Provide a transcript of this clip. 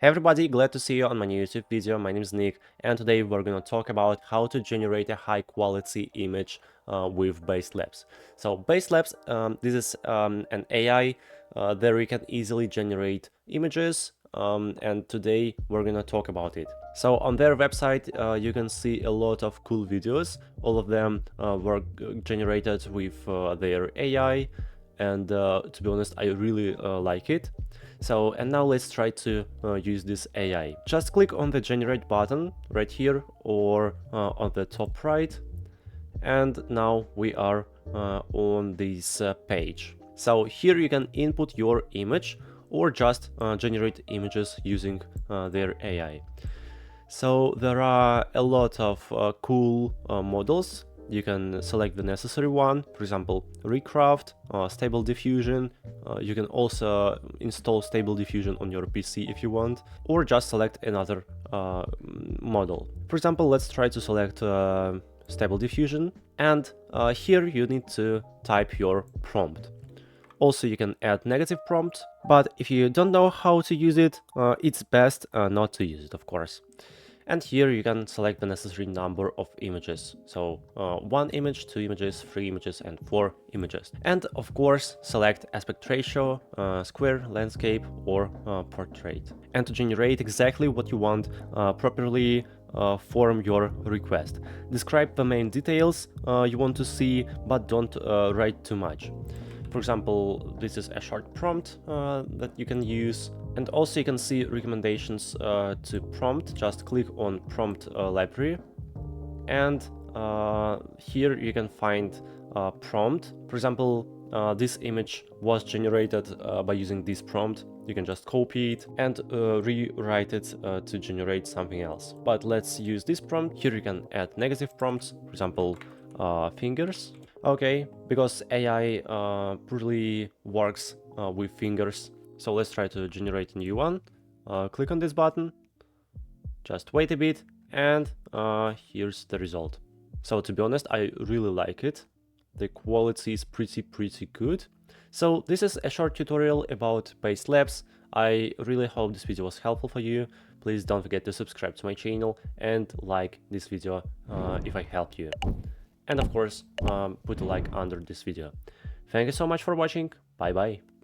Hey everybody, glad to see you on my new YouTube video. My name is Nick, and today we're gonna talk about how to generate a high quality image with Basedlabs. So Basedlabs, this is an AI there you can easily generate images, and today we're gonna talk about it. So on their website you can see a lot of cool videos. All of them were generated with their AI, and to be honest, I really like it. So, and now let's try to use this AI. Just click on the generate button right here or on the top right, and now we are on this page. So here you can input your image or just generate images using their AI. So there are a lot of cool models. You can select the necessary one, for example, Recraft, Stable Diffusion. You can also install Stable Diffusion on your PC if you want, or just select another model. For example, let's try to select Stable Diffusion, and here you need to type your prompt. Also, you can add negative prompt, but if you don't know how to use it, it's best not to use it, of course. And here you can select the necessary number of images. So 1 image, 2 images, 3 images, and 4 images. And of course, select aspect ratio, square, landscape, or portrait. And to generate exactly what you want, properly form your request. Describe the main details you want to see, but don't write too much. For example, this is a short prompt that you can use. And also you can see recommendations to prompt. Just click on prompt library, and here you can find prompt. For example, this image was generated by using this prompt. You can just copy it and rewrite it to generate something else. But let's use this prompt. Here you can add negative prompts, for example, fingers. Okay, because AI poorly works with fingers. So let's try to generate a new one. Click on this button, just wait a bit, and here's the result. So to be honest, I really like it. The quality is pretty good. So this is a short tutorial about Basedlabs. I really hope this video was helpful for you. Please don't forget to subscribe to my channel and like this video if I helped you. And of course, put a like under this video. Thank you so much for watching. Bye bye.